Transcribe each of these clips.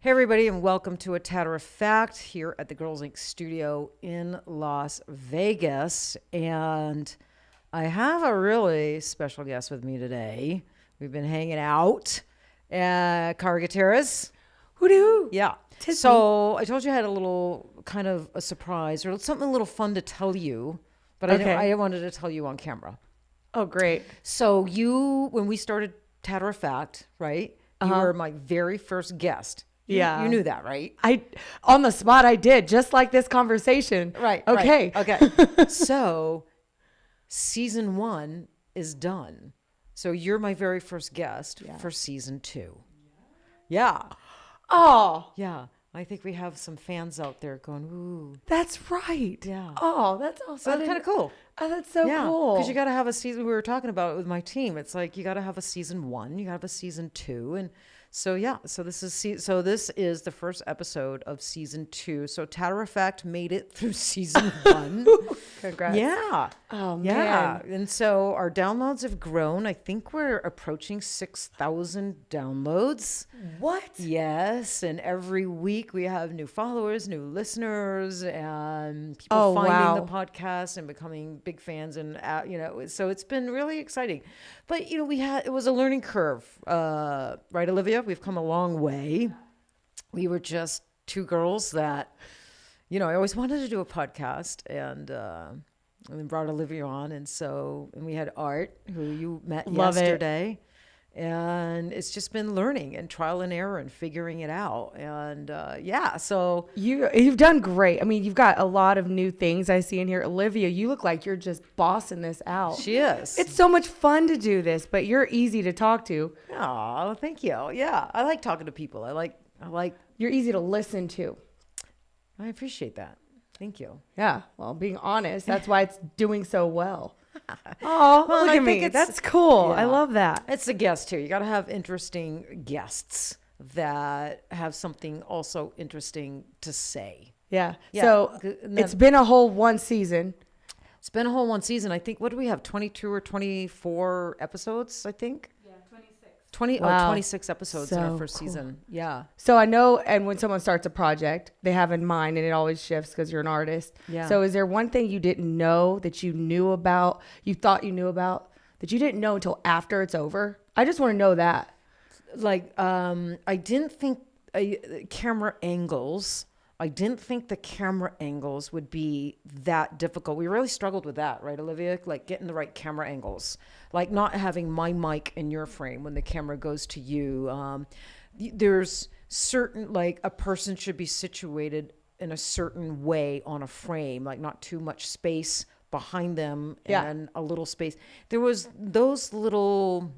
Hey everybody, and welcome to a Tatter-a-fact here at the Girlz Ink studio in Las Vegas. And I have a really special guest with me today. We've been hanging out at Gutierrez. Hoo-doo. Yeah. So I told you I had a little kind of a surprise or something a little fun to tell you, but I wanted to tell you on camera. Oh, great. So when we started Tatter-a-fact, right? You were my very first guest. Yeah. You knew that, right? On the spot, I did, just like this conversation. Right. Okay. Right, okay. So season 1 is done. So you're my very first guest for season 2. Yeah. Oh, Yeah. I think we have some fans out there going, ooh. that's right. Yeah. Oh, that's awesome. So that's kind of cool. Oh, that's so cool. Because you got to have a season. We were talking about it with my team. It's like you got to have a season 1. You got to have a season 2. And so, yeah. So this is the first episode of season 2. So Tatter-a-fact made it through season 1. Congrats. Yeah. Oh, man. Yeah. And so our downloads have grown. I think we're approaching 6,000 downloads. What? Yes. And every week we have new followers, new listeners, and people finding the podcast and becoming big fans. And, so it's been really exciting. But, it was a learning curve. Right, Olivia? We've come a long way. We were just two girls that, I always wanted to do a podcast and then brought Olivia on. And we had Art, who you met yesterday. And it's just been learning and trial and error and figuring it out. And so You've done great. I mean, you've got a lot of new things I see in here. Olivia, you look like you're just bossing this out. She is. It's so much fun to do this, but you're easy to talk to. Oh, thank you. Yeah, I like talking to people. I like. You're easy to listen to. I appreciate that. Thank you. Yeah. Well, being honest, that's why it's doing so well. Oh, Well, look I at think me. it's- That's cool. yeah. I love that. It's the guest here. You got to have interesting guests that have something also interesting to say. Yeah. Yeah. So And then- it's been a whole one season. It's been a whole one season. I think, what do we have? 22 or 24 episodes, I think? 26 episodes in our So first cool. season. Yeah. So I know, and when someone starts a project, they have in mind, and it always shifts because you're an artist. Yeah. So is there one thing you didn't know that you knew about, you thought you knew about, that you didn't know until after it's over? I just want to know that. Like, I didn't think camera angles. I didn't think the camera angles would be that difficult. We really struggled with that, right, Olivia? Like getting the right camera angles, like not having my mic in your frame when the camera goes to you. There's certain, like a person should be situated in a certain way on a frame, like not too much space behind them and a little space. There was those little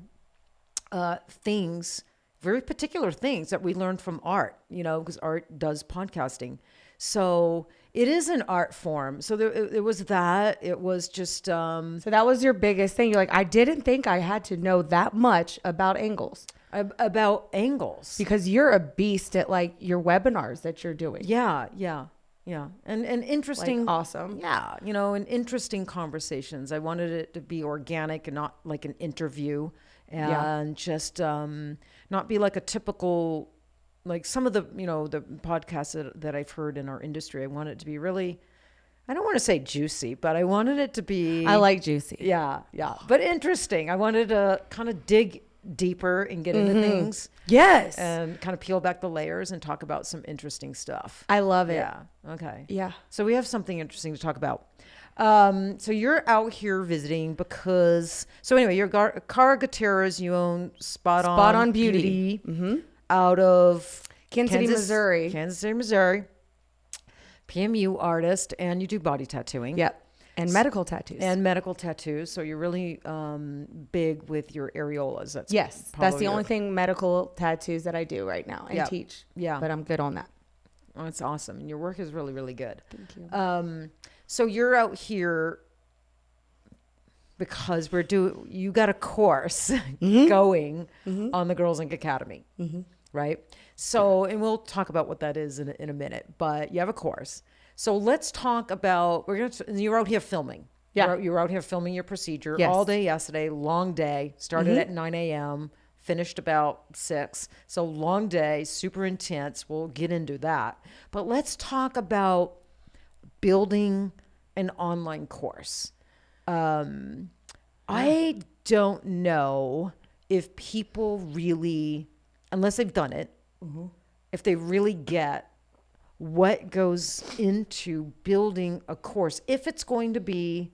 things, very particular things that we learned from Art, because Art does podcasting. So it is an art form. So it was that. It was just... So that was your biggest thing. You're like, I didn't think I had to know that much about angles. About angles. Because you're a beast at like your webinars that you're doing. Yeah. And interesting... Like, awesome. Yeah, and interesting conversations. I wanted it to be organic and not like an interview. And just not be like a typical, like some of the, the podcasts that I've heard in our industry. I want it to be really, I don't want to say juicy, but I wanted it to be. I like juicy. Yeah. But interesting. I wanted to kind of dig deeper and get into things. Yes. And kind of peel back the layers and talk about some interesting stuff. I love it. Yeah. Okay. Yeah. So we have something interesting to talk about. So you're out here visiting because, you're Gutierrez, you own Spot On Beauty out of Kansas City, Missouri. PMU artist, and you do body tattooing. Yep. And medical tattoos. So you're really big with your areolas. That's That's the only thing medical tattoos that I do right now and teach. Yeah. But I'm good on that. Oh, it's awesome. And your work is really, really good. Thank you. So you're out here because you got a course going on the Girlz Ink Academy, right? So, and we'll talk about what that is in a minute, but you have a course. So let's talk about, you're out here filming. Yeah. You're out here filming your procedure Yes. all day yesterday, long day, started at 9 a.m., finished about 6. So long day, super intense. We'll get into that. But let's talk about building an online course. I don't know if people really, unless they've done it, if they really get what goes into building a course, if it's going to be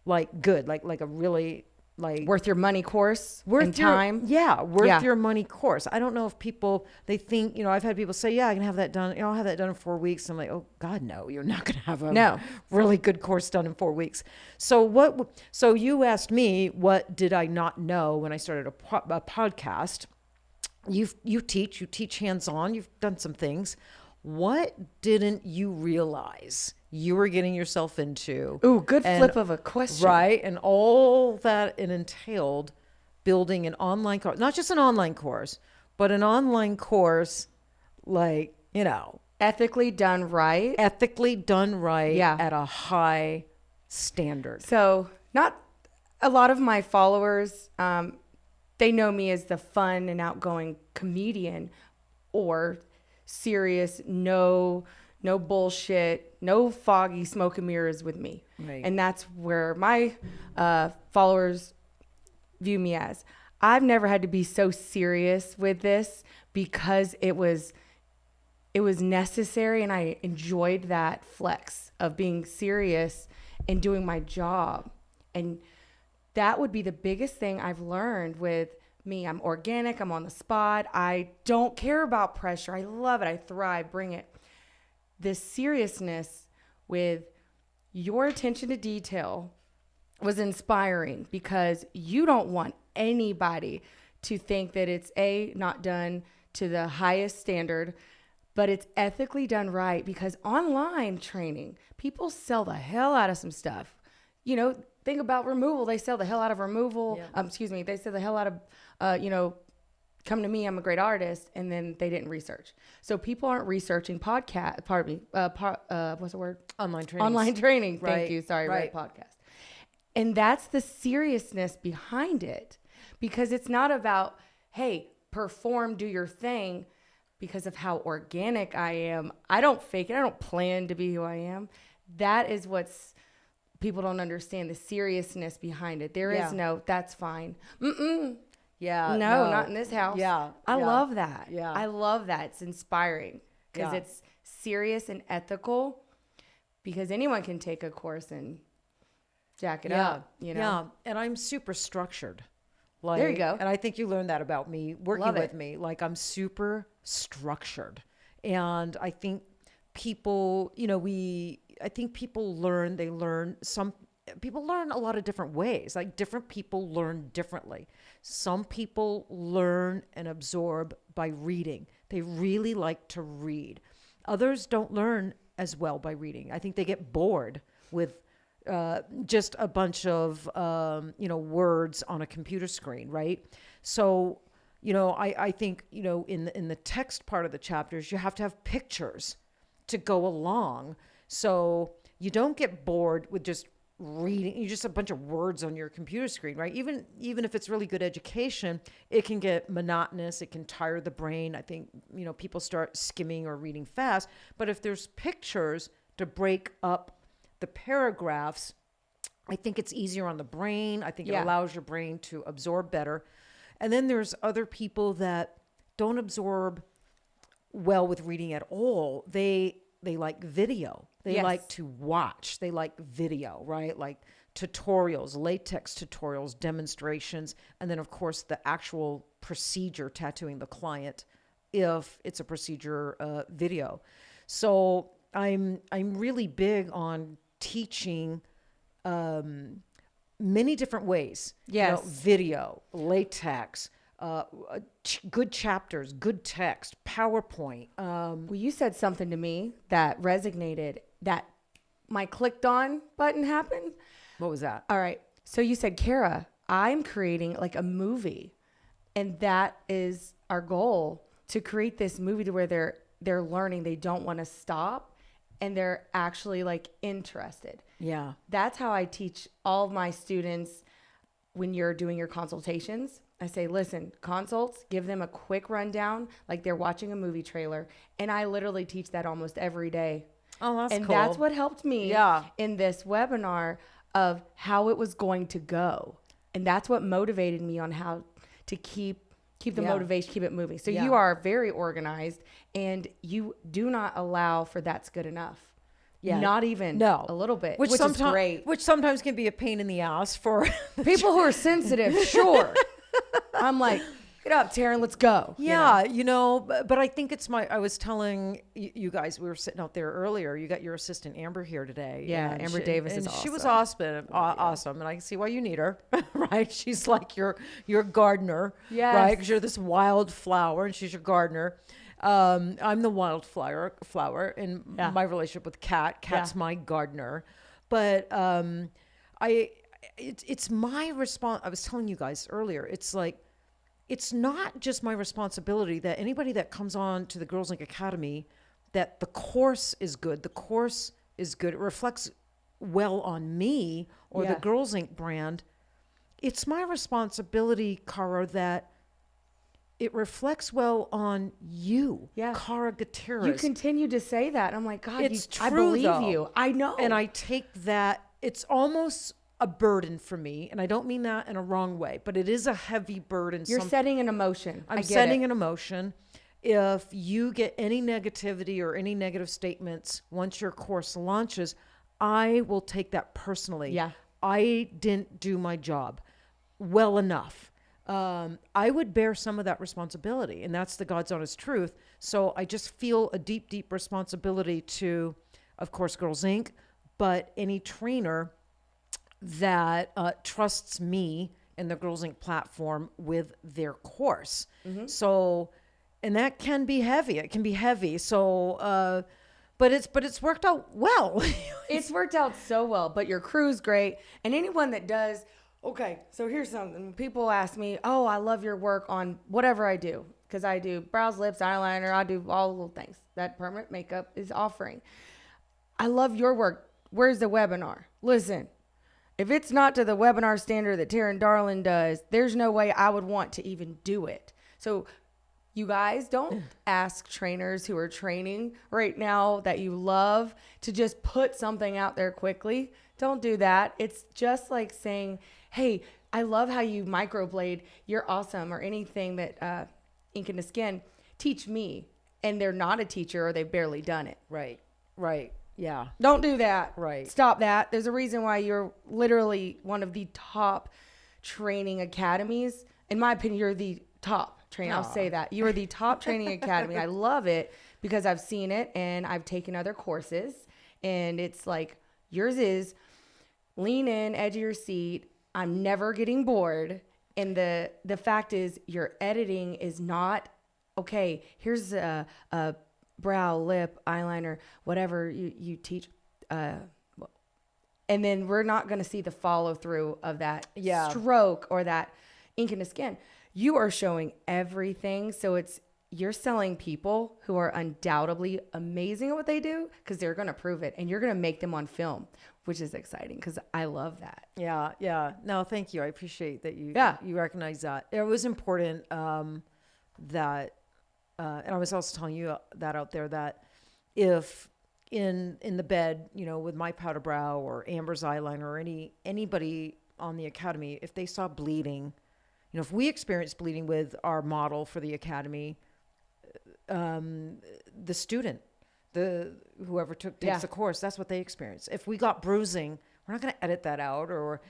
like good, like a really like worth your money course, worth your time. Worth your money course. I don't know if people, they think, I've had people say, yeah, I can have that done. I'll have that done in 4 weeks. I'm like, oh God, no, you're not going to have a really good course done in 4 weeks. So you asked me, what did I not know when I started a podcast? You teach hands-on, you've done some things. What didn't you realize you were getting yourself into? Ooh, good flip of a question. Right. And all that it entailed building an online course, not just an online course, but an online course, like, ethically done right. At a high standard. So not a lot of my followers, they know me as the fun and outgoing comedian, or serious, no bullshit, no foggy smoke and mirrors with me. Right. And that's where my followers view me as. I've never had to be so serious with this because it was necessary, and I enjoyed that flex of being serious and doing my job. And that would be the biggest thing I've learned with me. I'm organic. I'm on the spot. I don't care about pressure. I love it. I thrive. Bring it. This seriousness with your attention to detail was inspiring, because you don't want anybody to think that it's not done to the highest standard, but it's ethically done right. Because online training, people sell the hell out of some stuff. Think about removal. They sell the hell out of removal. Yeah. They sell the hell out of, come to me, I'm a great artist. And then they didn't research. So people aren't researching what's the word? Online training. Online training. Right. Thank you. Sorry, right. Podcast. And that's the seriousness behind it, because it's not about, hey, perform, do your thing, because of how organic I am. I don't fake it. I don't plan to be who I am. That is what's, people don't understand the seriousness behind it. There is no, that's fine. Yeah. No, not in this house. Yeah. I love that. Yeah. I love that. It's inspiring because it's serious and ethical, because anyone can take a course and jack it up, Yeah. And I'm super structured. There you go. And I think you learned that about me working with me. Like, I'm super structured. And I think people, people learn people learn a lot of different ways. Like, different people learn differently. Some people learn and absorb by reading. They really like to read. Others don't learn as well by reading. I think they get bored with just a bunch of, words on a computer screen, right? So, I think, in the text part of the chapters, you have to have pictures to go along. So you don't get bored with just reading. You just a bunch of words on your computer screen, right? Even if it's really good education, it can get monotonous. It can tire the brain. I think, people start skimming or reading fast. But if there's pictures to break up the paragraphs, I think it's easier on the brain. I think it allows your brain to absorb better. And then there's other people that don't absorb well with reading at all. They like video. They like to watch. They like video, right? Like tutorials, latex tutorials, demonstrations, and then of course the actual procedure, tattooing the client, if it's a procedure video. So I'm really big on teaching many different ways. Yes. Video, latex, good chapters, good text, PowerPoint. Well, you said something to me that resonated, that my clicked on button happened. What was that? All right. So you said, Kara, I'm creating like a movie, and that is our goal, to create this movie to where they're learning. They don't want to stop, and they're actually like interested. Yeah. That's how I teach all of my students. when you're doing your consultations, I say, listen, consults, give them a quick rundown like they're watching a movie trailer. And I literally teach that almost every day. Oh, that's and cool. that's what helped me in this webinar of how it was going to go. And that's what motivated me on how to keep the motivation, keep it moving. So you are very organized, and you do not allow for that's good enough. Yeah. Not even a little bit, which is great. Which sometimes can be a pain in the ass for people who are sensitive. Sure. I'm like, get up, Teryn, let's go. Yeah, but I think I was telling you guys, we were sitting out there earlier. You got your assistant Amber here today. Yeah, Amber Davis is awesome. She was awesome, and I can see why you need her, right? She's like your gardener, right? Because you're this wildflower, and she's your gardener. I'm the wildflower in my relationship with Kat. Kat's my gardener, but it's my response. I was telling you guys earlier. It's like, it's not just my responsibility that anybody that comes on to the Girlz Ink Academy, that the course is good. The course is good. It reflects well on me or the Girlz Ink brand. It's my responsibility, Cara, that it reflects well on you, Cara Gutierrez. You continue to say that. I'm like, God, it's true, I believe though. you. I know. And I take that. It's almost a burden for me, and I don't mean that in a wrong way, but it is a heavy burden. You're setting an emotion. I'm setting an emotion. If you get any negativity or any negative statements once your course launches, I will take that personally. Yeah. I didn't do my job well enough. I would bear some of that responsibility, and that's the God's honest truth. So I just feel a deep, deep responsibility to, of course, Girlz Ink, but any trainer that trusts me and the Girlz Ink platform with their course. Mm-hmm. So, and that can be heavy. It can be heavy. So, but it's worked out well. It's worked out so well, but your crew's great. And anyone that does, okay, so here's something. People ask me, oh, I love your work on whatever I do. Because I do brows, lips, eyeliner. I do all the little things that permanent makeup is offering. I love your work. Where's the webinar? Listen. If it's not to the webinar standard that Teryn Darling does, there's no way I would want to even do it. So you guys, don't ask trainers who are training right now that you love to just put something out there quickly. Don't do that. It's just like saying, hey, I love how you microblade. You're awesome. Or anything that ink in the skin. Teach me. And they're not a teacher or they've barely done it. Right. Yeah. Don't do that. Right. Stop that. There's a reason why you're literally one of the top training academies. In my opinion, you're the top training. I'll say that. You are the top training academy. I love it because I've seen it and I've taken other courses. And it's like, yours is lean in, edge of your seat. I'm never getting bored. And the fact is your editing is not, okay, here's a brow, lip, eyeliner, whatever you teach. And then we're not going to see the follow through of that stroke or that ink in the skin. You are showing everything. So you're selling people who are undoubtedly amazing at what they do because they're going to prove it and you're going to make them on film, which is exciting because I love that. Yeah. No, thank you. I appreciate that you recognize that. It was important that, and I was also telling you that out there, that if in the bed, with my powder brow or Amber's eyeliner or anybody on the academy, if they saw bleeding, if we experience bleeding with our model for the academy, the student, whoever takes the course, that's what they experience. If we got bruising, we're not going to edit that out or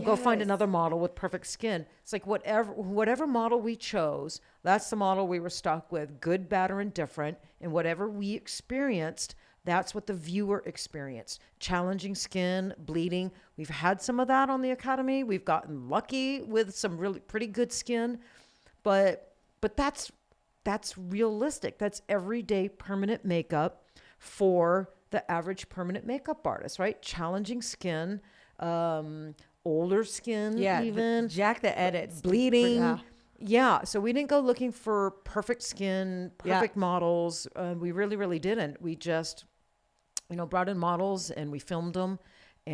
go find another model with perfect skin. It's like whatever model we chose, that's the model we were stuck with, good, bad, or indifferent. And whatever we experienced, that's what the viewer experienced. Challenging skin, bleeding. We've had some of that on the academy. We've gotten lucky with some really pretty good skin, but that's realistic. That's everyday permanent makeup for the average permanent makeup artist, right? Challenging skin, older skin, even jack the edits, bleeding. So we didn't go looking for perfect skin, perfect models. We really, really didn't. We just, brought in models and we filmed them we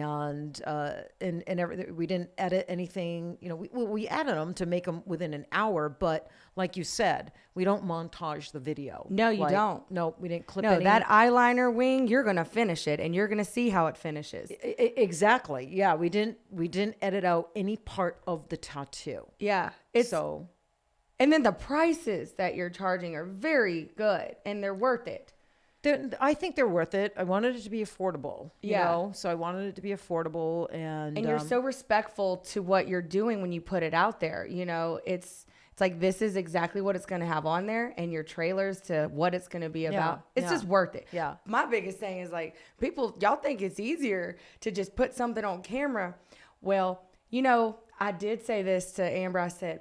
didn't edit anything. You know, we added them to make them within an hour, but like you said, we don't montage the video. No, you don't. No, we didn't clip. No, any. that eyeliner wing, you're gonna finish it, and you're gonna see how it finishes. Exactly. Yeah, we didn't edit out any part of the tattoo. Yeah, and then the prices that you're charging are very good, and they're worth it. I think they're worth it. I wanted it to be affordable, you Yeah. know? So I wanted it to be affordable, and you're so respectful to what you're doing when you put it out there. You know, it's like, this is exactly what it's going to have on there, and your trailers to what it's going to be about. It's just worth it. Yeah. My biggest thing is like, y'all think it's easier to just put something on camera. Well, you know, I did say this to Amber. I said,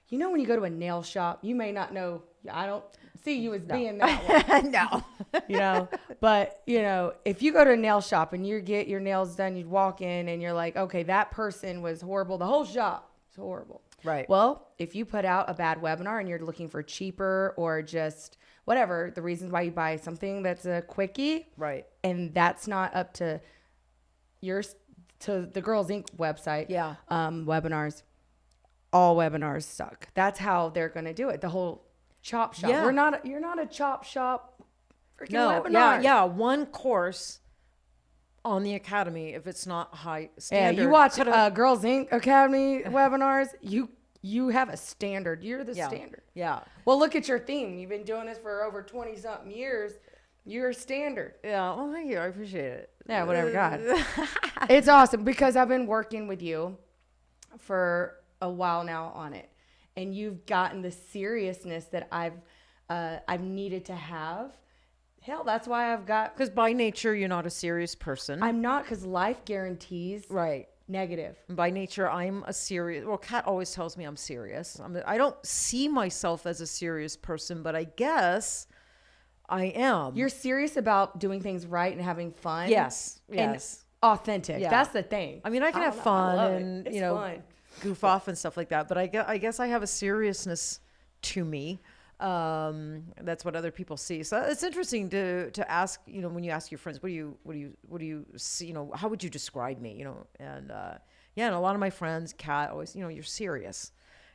you know, when you go to a nail shop, you may not know, I don't see you as being that one. No. You know, but you know, if you go to a nail shop and you get your nails done, you walk in and you're like, okay, that person was horrible. The whole shop is horrible. Right. Well, if you put out a bad webinar and you're looking for cheaper or just whatever, the reasons why you buy something that's a quickie. Right. And that's not up to the Girlz Ink website. Yeah. Webinars. All webinars suck. That's how they're going to do it. The whole chop shop. Yeah. You're not a chop shop freaking No. webinar. Yeah. One course on the Academy, if it's not high standard. Yeah, you watch Girlz Ink Academy webinars, you have a standard. You're the standard. Yeah. Well, look at your theme. You've been doing this for over 20-something years. You're a standard. Yeah. Well, thank you. I appreciate it. Yeah, whatever. God. It's awesome because I've been working with you for a while now on it. And you've gotten the seriousness that I've needed to have. Hell, that's why I've got... Because by nature, you're not a serious person. I'm not, because life guarantees right. negative. By nature, I'm a serious... Well, Kat always tells me I'm serious. I don't see myself as a serious person, but I guess I am. You're serious about doing things right and having fun. Yes. And authentic. Yeah. That's the thing. I mean, I can have fun and, it's you know, fun. goof off and stuff like that. But I guess I have a seriousness to me. That's what other people see. So it's interesting to ask, you know, when you ask your friends, what do you see, you know, how would you describe me, you know? And, and a lot of my friends, Kat, always, you know, you're serious.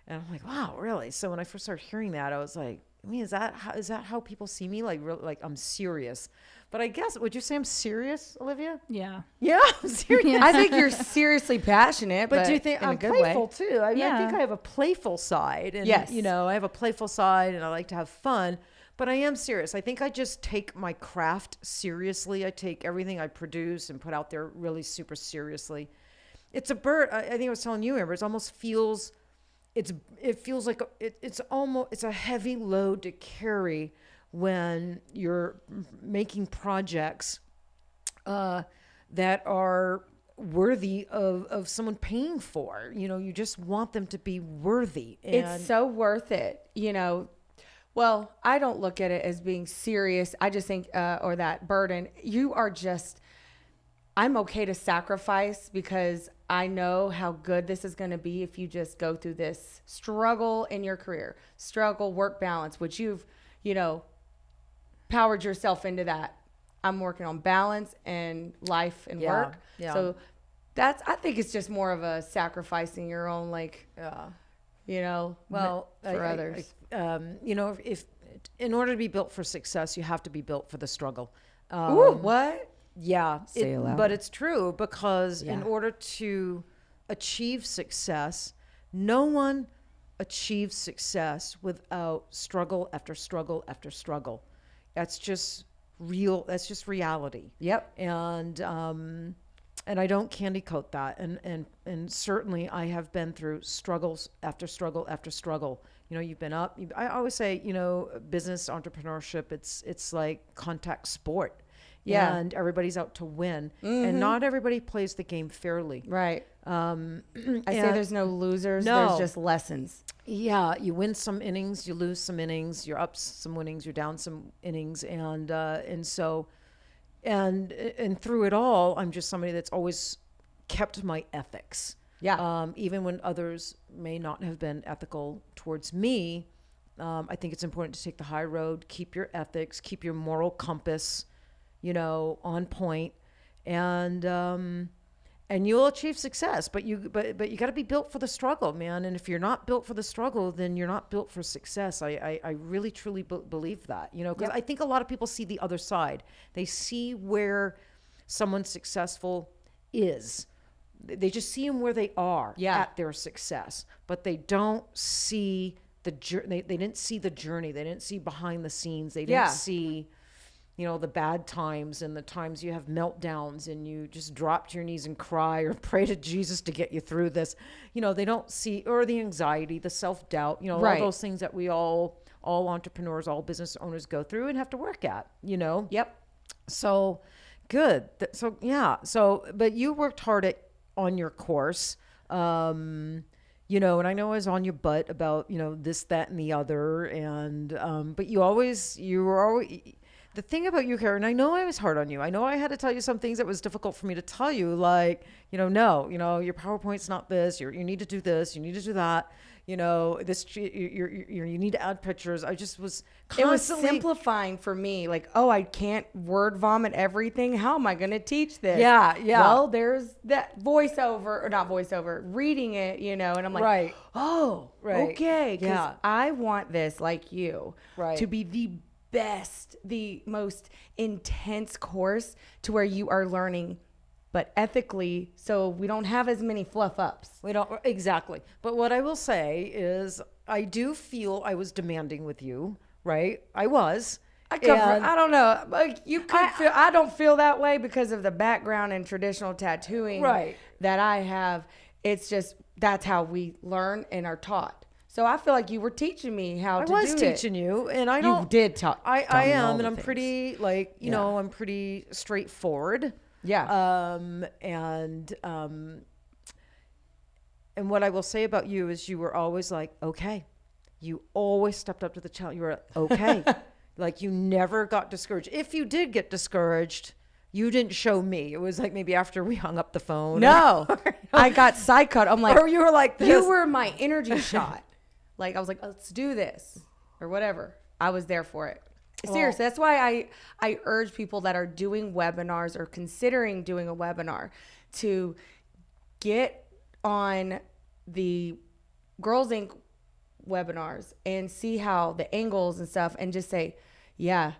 And I'm like, wow, really? So when I first started hearing that, I was like, I mean, is that how people see me? Like, really, like I'm serious. But I guess, would you say I'm serious, Olivia? Yeah. Yeah, I'm serious. I think you're seriously passionate, but do you think in I'm a good playful way. too? I think I have a playful side. And, yes. you know, I have a playful side and I like to have fun, but I am serious. I think I just take my craft seriously. I take everything I produce and put out there really super seriously. It's a bird. I think I was telling you, Amber, it almost feels, it feels like it's a heavy load to carry when you're making projects that are worthy of someone paying for. You know, you just want them to be worthy. And it's so worth it, you know. Well, I don't look at it as being serious. I just think, or that burden. You are just, I'm okay to sacrifice because I know how good this is going to be if you just go through this struggle in your career, work balance, which you've, you know, powered yourself into that. I'm working on balance and life and work. Yeah. So I think it's just more of a sacrificing your own, like, you know, well, for others. You know, if in order to be built for success, you have to be built for the struggle. Ooh, what? Yeah, Say it loud. But it's true because in order to achieve success, no one achieves success without struggle after struggle after struggle. That's just real. That's just reality. Yep. And I don't candy coat that. And certainly I have been through struggles after struggle after struggle. You know, you've been up. I always say, you know, business entrepreneurship, it's like contact sport. Yeah. And everybody's out to win. And not everybody plays the game fairly. Right. I say there's no losers. No. There's just lessons. Yeah, you win some innings, you lose some innings, you're up some innings, you're down some innings, and so through it all, I'm just somebody that's always kept my ethics. Yeah. Even when others may not have been ethical towards me, I think it's important to take the high road, keep your ethics, keep your moral compass, you know, on point, and and you'll achieve success, but you got to be built for the struggle, man. And if you're not built for the struggle, then you're not built for success. I really truly believe that, you know, because I think a lot of people see the other side. They see where someone successful is. They just see them where they are at their success, but they don't see the journey. They didn't see the journey. They didn't see behind the scenes. They didn't see, you know, the bad times and the times you have meltdowns and you just drop to your knees and cry or pray to Jesus to get you through this. You know, they don't see, or the anxiety, the self-doubt, you know, all those things that we all entrepreneurs, all business owners go through and have to work at, you know? Yep. So good. So, yeah. So, but you worked hard on your course, you know, and I know I was on your butt about, you know, this, that, and the other. And, but you were always, the thing about you, Karen, I know I was hard on you. I know I had to tell you some things that was difficult for me to tell you, like, you know, no, you know, your PowerPoint's not this, you need to do this, you need to do that, you know, this, you need to add pictures. I just was constantly. It was simplifying for me. Like, oh, I can't word vomit everything. How am I going to teach this? Yeah. Well, there's that voiceover, or not voiceover, reading it, you know, and I'm like, okay. Because I want this, like you, to be the best, the most intense course to where you are learning, but ethically, so we don't have as many fluff ups. We don't, exactly. But what I will say is I do feel I was demanding with you, right? I was. I don't know. Like, you could feel, I don't feel that way because of the background in traditional tattooing that I have. It's just, that's how we learn and are taught. So I feel like you were teaching me how to do it. I was teaching you, and I don't. You did talk. I am, and I'm pretty, like, you know, I'm pretty straightforward. Yeah. And what I will say about you is you were always like, okay. You always stepped up to the challenge. You were okay. Like, you never got discouraged. If you did get discouraged, you didn't show me. It was like maybe after we hung up the phone. No, I got psychoed. I'm like, or you were like this. You were my energy shot. Like, I was like, let's do this or whatever. I was there for it. Seriously, that's why I urge people that are doing webinars or considering doing a webinar to get on the Girlz Ink webinars and see how the angles and stuff, and just say, yeah,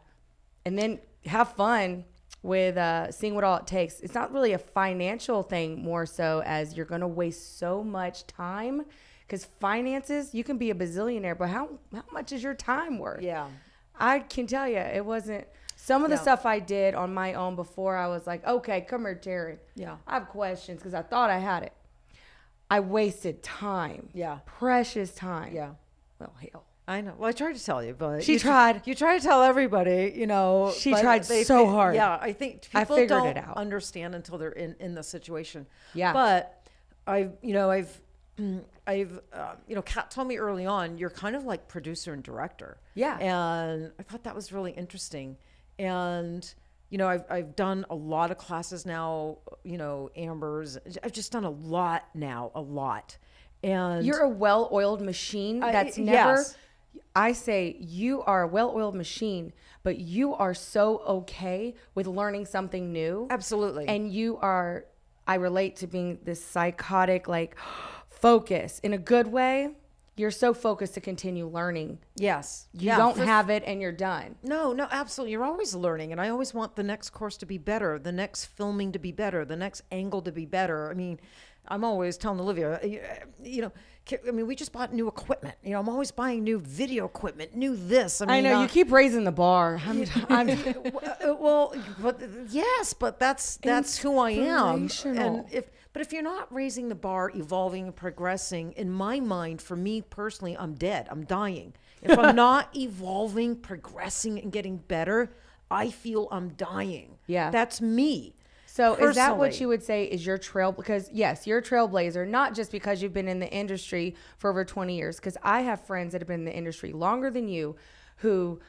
and then have fun with seeing what all it takes. It's not really a financial thing, more so as you're going to waste so much time, because finances, you can be a bazillionaire, but how much is your time worth? Yeah. I can tell you, it wasn't. Some of the stuff I did on my own before, I was like, okay, come here, Teryn. Yeah. I have questions, because I thought I had it. I wasted time. Yeah. Precious time. Yeah. Well, hell. I know. Well, I tried to tell you, but she tried. You try to tell everybody, you know. She tried so hard. Yeah, I think people don't understand until they're in the situation. Yeah. But I've Kat told me early on, you're kind of like producer and director. Yeah. And I thought that was really interesting. And, you know, I've done a lot of classes now, you know, Amber's. I've just done a lot now, a lot. And you're a well-oiled machine. That's never, yes. I say you are a well-oiled machine, but you are so okay with learning something new. Absolutely. And you are, I relate to being this psychotic, like, focus in a good way. You're so focused to continue learning. Yes. You don't have it and you're done. No, absolutely. You're always learning. And I always want the next course to be better, the next filming to be better, the next angle to be better. I mean, I'm always telling Olivia, you know, I mean, we just bought new equipment. You know, I'm always buying new video equipment, new this. I mean, I know you keep raising the bar. Well, but yes, but that's who I am. And if you're not raising the bar, evolving and progressing, in my mind, for me personally, I'm dead. I'm dying. If I'm not evolving, progressing, and getting better, I feel I'm dying. Yeah, that's me. So personally. Is that what you would say is your trail? Because yes, you're a trailblazer, not just because you've been in the industry for over 20 years. Because I have friends that have been in the industry longer than you, who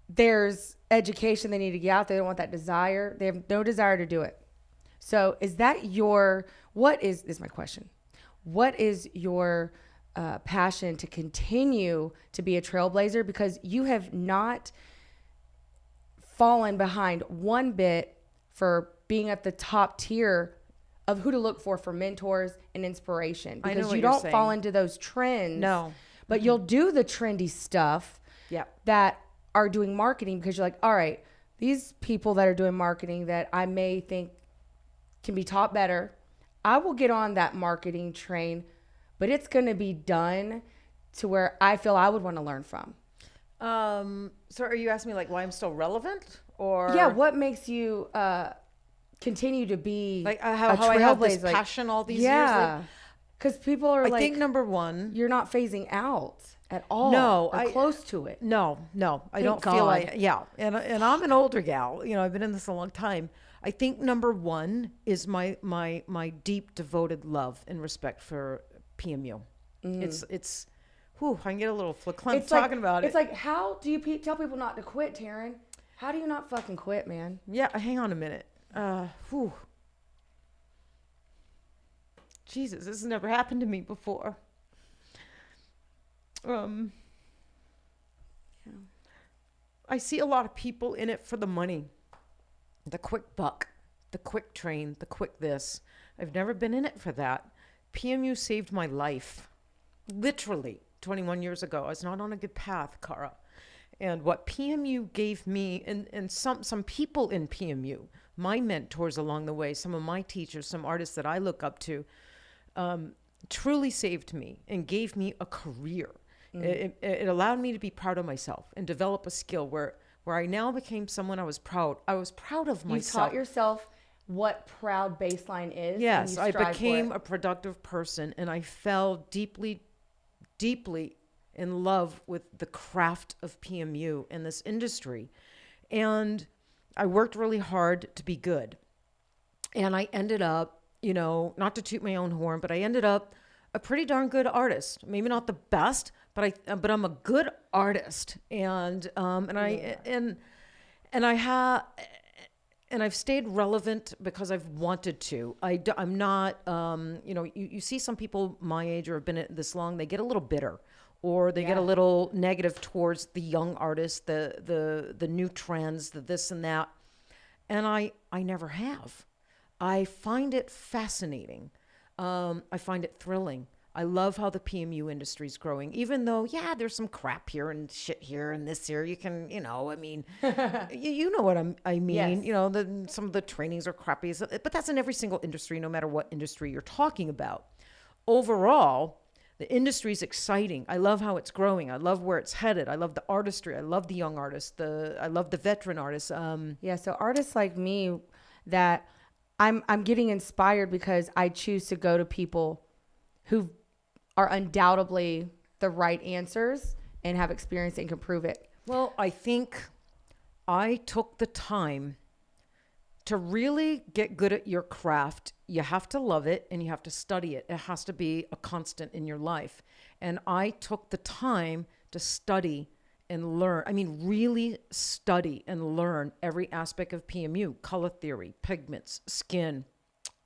there's education they need to get out. They don't want that desire. They have no desire to do it. So is that this is my question. What is your passion to continue to be a trailblazer? Because you have not fallen behind one bit for being at the top tier of who to look for mentors and inspiration, I know because what you you're don't saying. fall into those trends. No. But you'll do the trendy stuff that are doing marketing, because you're like, all right, these people that are doing marketing that I may think can be taught better, I will get on that marketing train, but it's going to be done to where I feel I would want to learn from. So are you asking me like why I'm still relevant, or what makes you continue to be like how I have this like, passion all these years? Like, because people are I think number one, you're not phasing out at all. No, or close to it. No, I don't feel like, and I'm an older gal. You know, I've been in this a long time. I think number one is my deep devoted love and respect for PMU. It's whew, I can get a little verklempt talking about it. It's like, how do you tell people not to quit, Teryn? How do you not fucking quit, man? Yeah, hang on a minute. Whew. Jesus, this has never happened to me before. I see a lot of people in it for the money, the quick buck, the quick train, the quick this. I've never been in it for that. PMU saved my life. Literally, 21 years ago. I was not on a good path, Cara. And what PMU gave me, and some people in PMU, my mentors along the way, some of my teachers, some artists that I look up to, truly saved me and gave me a career. It allowed me to be proud of myself and develop a skill where I now became someone I was proud of myself. You taught yourself what proud baseline is. Yes, I became a productive person, and I fell deeply, deeply in love with the craft of PMU and this industry. And I worked really hard to be good. And I ended up, not to toot my own horn, but I ended up a pretty darn good artist. Maybe not the best, but I'm a good artist. And I've stayed relevant because I've wanted to. I'm not, you see some people my age or have been at this long, they get a little bitter, or they get a little negative towards the young artists, the new trends, the this and that. And I never have. I find it fascinating. I find it thrilling. I love how the PMU industry is growing, even though, there's some crap here and shit here and this here. You can, you know what I mean? Yes. Some of the trainings are crappy, but that's in every single industry, no matter what industry you're talking about. Overall, the industry is exciting. I love how it's growing. I love where it's headed. I love the artistry. I love the young artists. I love the veteran artists. So artists like me that I'm getting inspired because I choose to go to people who are undoubtedly the right answers and have experience and can prove it. Well, I think I took the time to really get good at your craft. You have to love it and you have to study it. It has to be a constant in your life. And I took the time to study and learn. I mean, really study and learn every aspect of PMU, color theory, pigments, skin,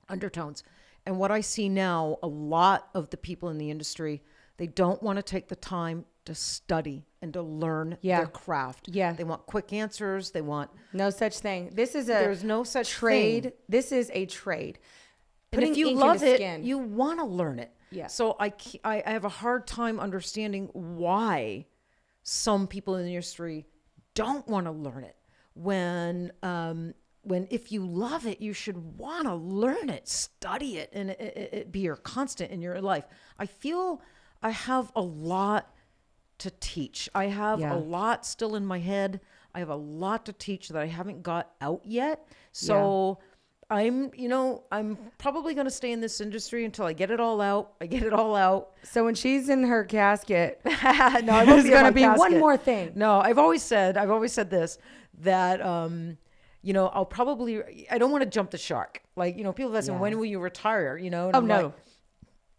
undertones. And what I see now, a lot of the people in the industry, they don't want to take the time to study and to learn their craft. Yeah. They want quick answers. They want... No such thing. There's no such trade. thing. This is a trade. And if you love it, you want to learn it. Yeah. So I have a hard time understanding why some people in the industry don't want to learn it. When if you love it, you should want to learn it, study it, and it be your constant in your life. I feel I have a lot to teach. I have a lot still in my head. I have a lot to teach that I haven't got out yet. So I'm probably going to stay in this industry until I get it all out. So when she's in her casket, no, I won't there's going to be one more thing. No, I've always said this, that, I'll probably, I don't want to jump the shark. Like, people ask me, when will you retire? And I'm no. like,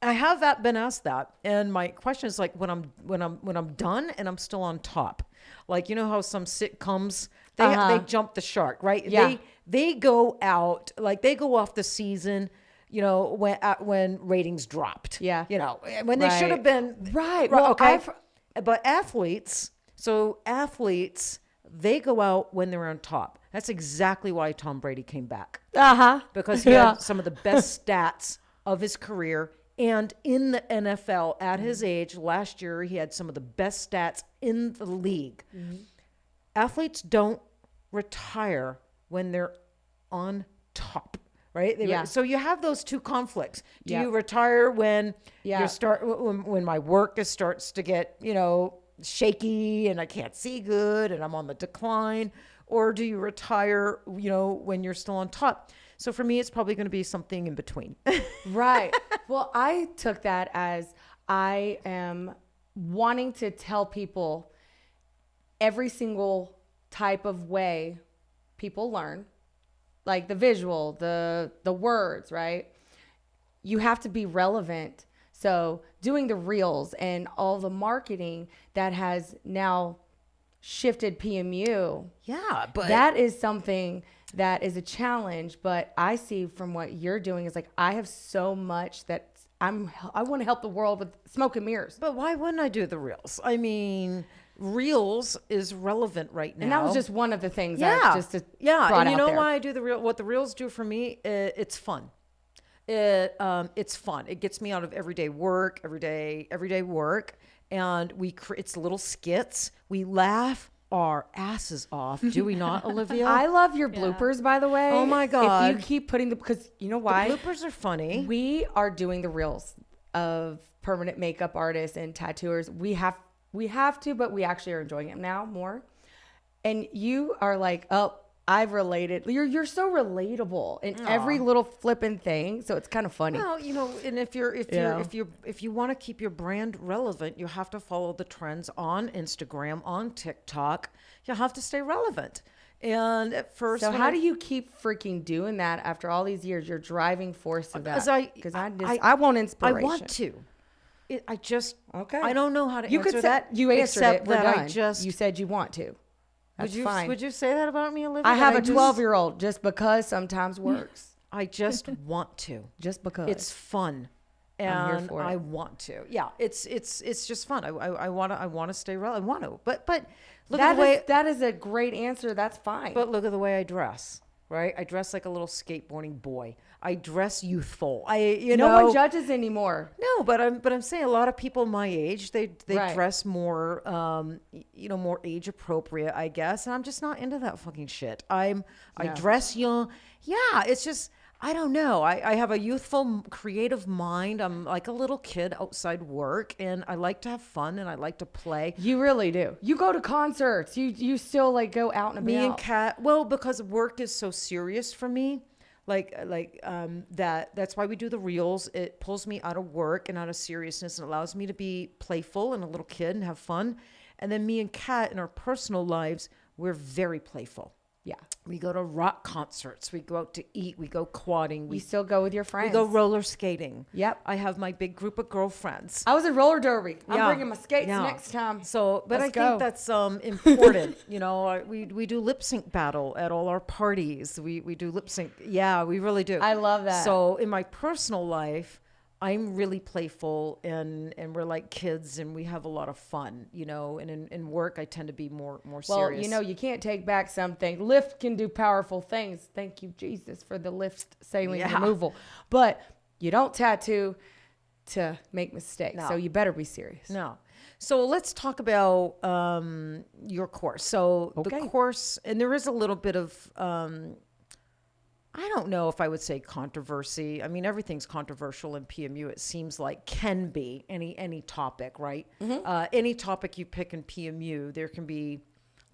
I have been asked that. And my question is like, when I'm done and I'm still on top, like, how some sitcoms, they jump the shark, right? Yeah. They go out, like they go off the season, when ratings dropped, when they should have been right. Well, okay. But athletes, they go out when they're on top. That's exactly why Tom Brady came back. Because he had some of the best stats of his career. And in the NFL at his age, last year, he had some of the best stats in the league. Athletes don't retire when they're on top, right? So you have those two conflicts. Do you retire when when my work starts to get, shaky and I can't see good and I'm on the decline? Or do you retire, when you're still on top? So for me, it's probably going to be something in between. Right. Well, I took that as I am wanting to tell people every single type of way people learn, like the visual, the words, right? You have to be relevant. So doing the reels and all the marketing that has now shifted PMU. Yeah, but that is something that is a challenge, but I see from what you're doing is like, I have so much that I want to help the world with smoke and mirrors. But why wouldn't I do the reels? I mean, reels is relevant right now. And that was just one of the things and you know there. Why I do the reel? What the reels do for me, it's fun. It's fun. It gets me out of everyday work, everyday work. And it's little skits. We laugh our asses off, do we not, Olivia? I love your bloopers, by the way. Oh my God. If you keep putting because you know why? The bloopers are funny. We are doing the reels of permanent makeup artists and tattooers. We have to, but we actually are enjoying it now more. And you are like, oh, I've related. You're so relatable in every little flipping thing. So it's kind of funny. Well, and if you want to keep your brand relevant, you have to follow the trends on Instagram, on TikTok. You have to stay relevant. And at first, so how do you keep freaking doing that after all these years? Your driving force of that. Because I want inspiration. I want to. Okay. I don't know how to answer that. You answered it. We're done. You said you want to. That's fine. Would you say that about me, Olivia? I have a 12-year-old just because sometimes works. I just want to. Just because. It's fun. And I'm here for it. I want to. Yeah, it's just fun. I want to stay relevant. I want to. But look at the way that is a great answer. That's fine. But look at the way I dress. Right? I dress like a little skateboarding boy. I dress youthful. No one judges anymore. No, but I'm saying a lot of people my age, they dress more more age appropriate, I guess. And I'm just not into that fucking shit. I dress young. Yeah, it's just I don't know. I have a youthful, creative mind. I'm like a little kid outside work, and I like to have fun, and I like to play. You really do. You go to concerts. You still like go out and about. Me and Kat. Well, because work is so serious for me. That's why we do the reels. It pulls me out of work and out of seriousness and allows me to be playful and a little kid and have fun. And then me and Kat in our personal lives, we're very playful. Yeah. We go to rock concerts. We go out to eat. We go quadding. We still go with your friends. We go roller skating. Yep. I have my big group of girlfriends. I was at roller derby. I'm bringing my skates next time. So, but I think that's important. We do lip sync battle at all our parties. We do lip sync. Yeah, we really do. I love that. So in my personal life, I'm really playful and we're like kids and we have a lot of fun, and in work I tend to be more serious. Well, you can't take back something. Lift can do powerful things. Thank you, Jesus, for the lift saline removal. But you don't tattoo to make mistakes. No. So you better be serious. No. So let's talk about your course. So the course, and there is a little bit of I don't know if I would say controversy. I mean, everything's controversial in PMU. It seems like can be any topic, right? Mm-hmm. Any topic you pick in PMU, there can be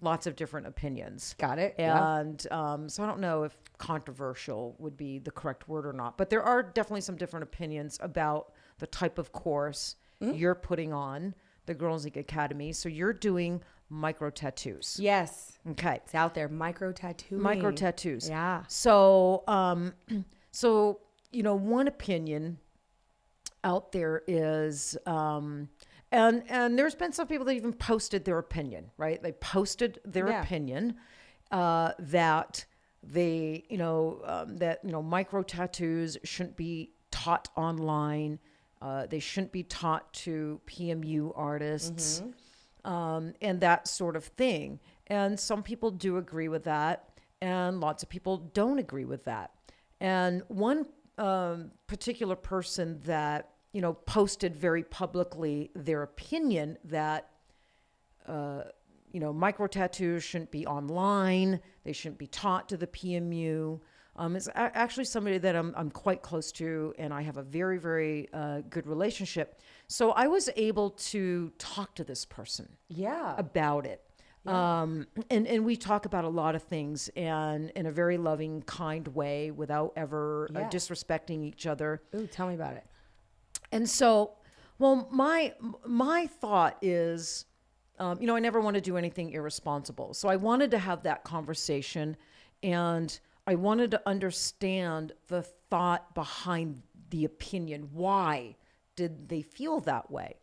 lots of different opinions. Got it. And so I don't know if controversial would be the correct word or not. But there are definitely some different opinions about the type of course you're putting on, the Girlz Ink Academy. So you're doing micro tattoos. Yes. Okay. It's out there. Microtattooing. Micro tattoos. Yeah. So, one opinion out there is, and there's been some people that even posted their opinion, right? They posted their opinion, that they, micro tattoos shouldn't be taught online. They shouldn't be taught to PMU artists. Mm-hmm. And that sort of thing. And some people do agree with that, and lots of people don't agree with that. And one particular person that, you know, posted very publicly their opinion that, you know, micro tattoos shouldn't be online. They shouldn't be taught to the PMU. Is actually somebody that I'm quite close to, and I have a very, very good relationship. So I was able to talk to this person about it. Yeah. And we talk about a lot of things, and in a very loving, kind way, without ever disrespecting each other. Ooh, tell me about it. And so, well, my thought is, you know, I never want to do anything irresponsible. So I wanted to have that conversation, and I wanted to understand the thought behind the opinion. Why did they feel that way?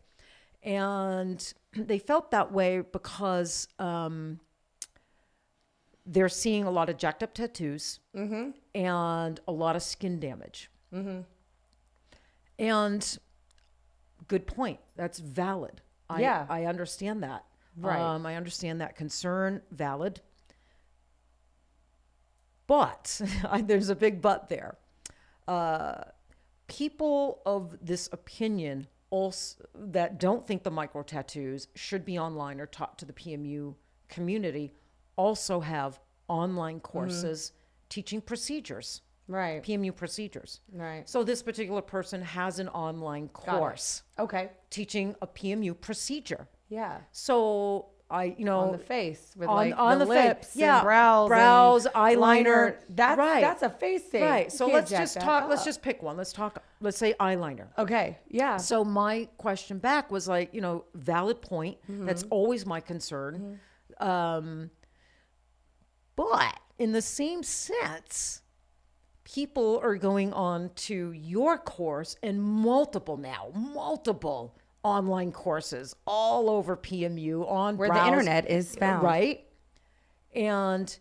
And they felt that way because they're seeing a lot of jacked up tattoos and a lot of skin damage. And good point. That's valid. I understand that. Right. I understand that concern. Valid. But there's a big but there. People of this opinion also that don't think the micro tattoos should be online or taught to the PMU community also have online courses teaching procedures. Right. PMU procedures. Right. So this particular person has an online course. Okay. Teaching a PMU procedure. Yeah. So you know, on the face with on the lips, and brows, eyeliner. That's a face thing. Right. So let's just talk. Let's just pick one. Let's say eyeliner. Okay. Yeah. So my question back was like, you know, valid point. That's always my concern. But in the same sense, people are going on to your course and multiple online courses all over PMU on where the internet is found. Right. And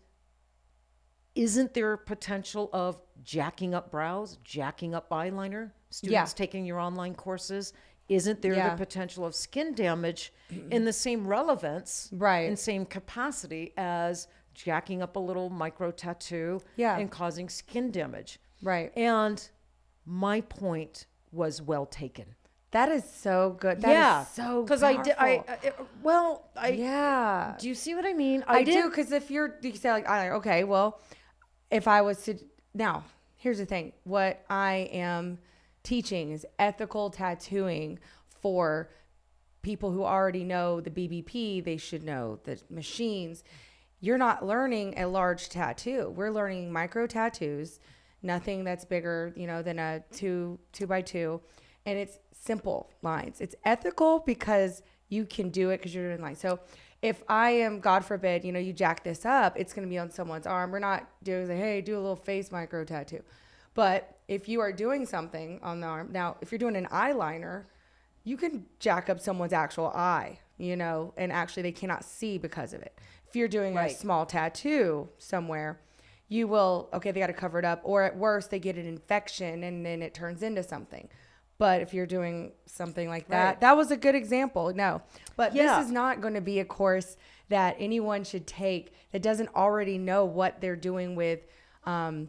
isn't there potential of jacking up brows, jacking up eyeliner? Students taking your online courses. Isn't there the potential of skin damage in the same relevance, in same capacity as jacking up a little micro tattoo and causing skin damage? Right. And my point was well taken. That is so good. That is so because I did. Do you see what I mean? I do, because if you say like, okay, well, if I was to now, here's the thing. What I am teaching is ethical tattooing for people who already know the BBP. They should know the machines. You're not learning a large tattoo. We're learning micro tattoos. Nothing that's bigger, you know, than a 2x2, and it's simple lines. It's ethical because you can do it because you're doing lines. So if I am, God forbid, you know, you jack this up, it's going to be on someone's arm. We're not doing, hey, do a little face micro tattoo. But if you are doing something on the arm, now, if you're doing an eyeliner, you can jack up someone's actual eye, you know, and actually they cannot see because of it. If you're doing a small tattoo somewhere, you will, okay, they got to cover it up. Or at worst, they get an infection and then it turns into something. But if you're doing something like that, that was a good example. No, but this is not going to be a course that anyone should take that doesn't already know what they're doing with the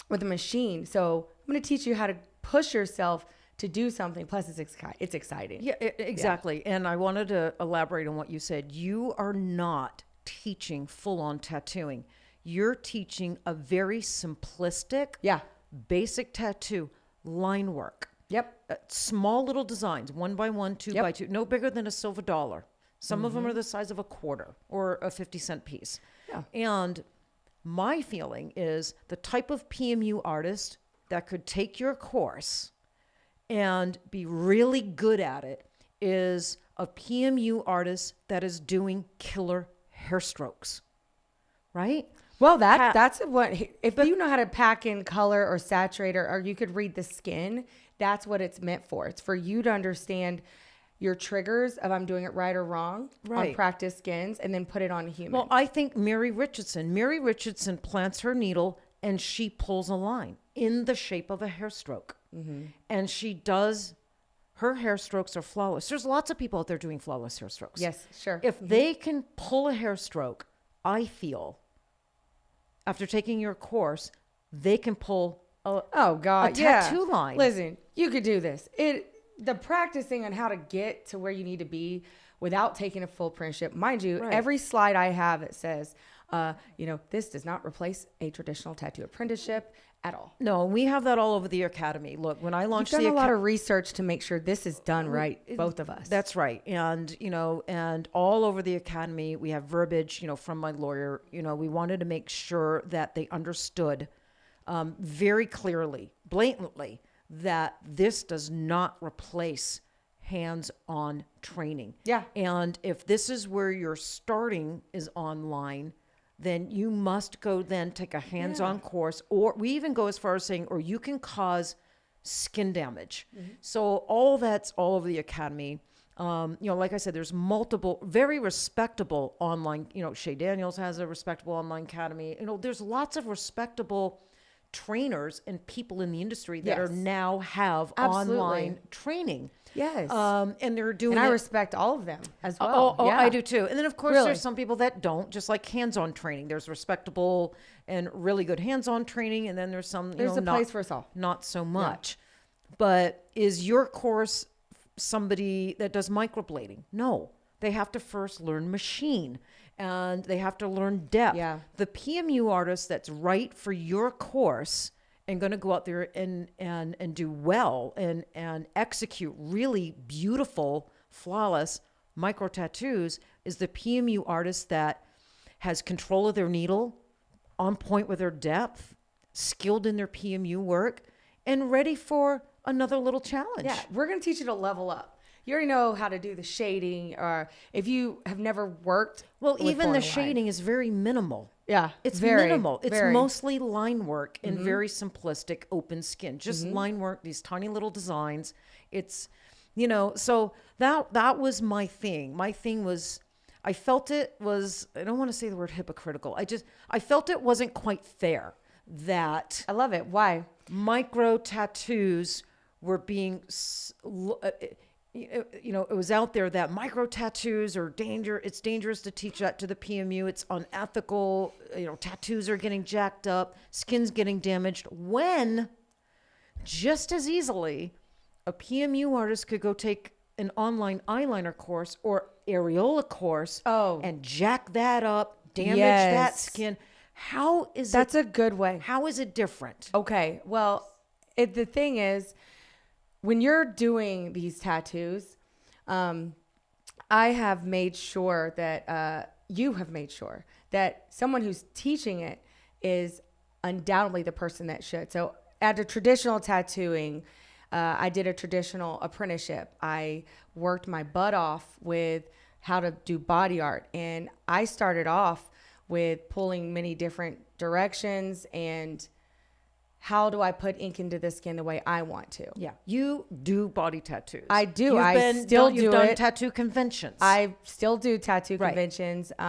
machine. So I'm going to teach you how to push yourself to do something. Plus, it's exciting. Yeah, exactly. Yeah. And I wanted to elaborate on what you said. You are not teaching full-on tattooing. You're teaching a very simplistic, basic tattoo line work. Yep. Small little designs, 1x1, 2x2, no bigger than a silver dollar. Some of them are the size of a quarter or a 50-cent piece. Yeah. And my feeling is the type of PMU artist that could take your course and be really good at it is a PMU artist that is doing killer hair strokes, right? Well, that's what, if you know how to pack in color or saturate, or you could read the skin, that's what it's meant for. It's for you to understand your triggers of I'm doing it right or wrong on practice skins, and then put it on a human. Well, I think Mary Richardson plants her needle and she pulls a line in the shape of a hair stroke. And she does, her hair strokes are flawless. There's lots of people out there doing flawless hair strokes. Yes, sure. If they can pull a hair stroke, I feel after taking your course, they can pull a tattoo line. Listen, you could do this. The practicing on how to get to where you need to be without taking a full apprenticeship. Mind you, every slide I have, it says, this does not replace a traditional tattoo apprenticeship at all. No, we have that all over the academy. Look, when I launched You've done a lot of research to make sure this is done right, both of us. That's right. And, and all over the academy, we have verbiage, from my lawyer. We wanted to make sure that they understood very clearly, blatantly, that this does not replace hands-on training. Yeah. And if this is where you're starting is online, then you must go then take a hands-on course, or we even go as far as saying, or you can cause skin damage. Mm-hmm. So all that's all over the academy. Like I said, there's multiple very respectable online, Shay Daniels has a respectable online academy. There's lots of respectable trainers and people in the industry that are now have online training. Yes. And they're doing and I respect all of them as well. I do too. And then of course there's some people that don't, just like hands-on training. There's respectable and really good hands-on training. And then there's some, there's a place for us all. Not so much. Yeah. But is your course somebody that does microblading? No. They have to first learn machine. And they have to learn depth. Yeah. The PMU artist that's right for your course and going to go out there and do well and execute really beautiful, flawless micro tattoos is the PMU artist that has control of their needle, on point with their depth, skilled in their PMU work, and ready for another little challenge. Yeah, we're going to teach you to level up. You already know how to do the shading, or if you have never worked. Well, even the shading is very minimal. Yeah. It's minimal. It's mostly line work and very simplistic open skin. Just line work, these tiny little designs. It's, so that was my thing. My thing was, I felt it was, I don't want to say the word hypocritical. I felt it wasn't quite fair that. I love it. Why? Micro tattoos were being, it was out there that micro tattoos are it's dangerous to teach that to the PMU. It's unethical. Tattoos are getting jacked up, skin's getting damaged, when just as easily a PMU artist could go take an online eyeliner course or areola course and jack that up, damage that skin. That's a good way. How is it different? Okay. Well, the thing is, when you're doing these tattoos, I have made sure that you have made sure that someone who's teaching it is undoubtedly the person that should. So at a traditional tattooing, I did a traditional apprenticeship. I worked my butt off with how to do body art. And I started off with pulling many different directions and how do I put ink into the skin the way I want to? Yeah. You do body tattoos. I do. You've done tattoo conventions. I still do tattoo conventions. You do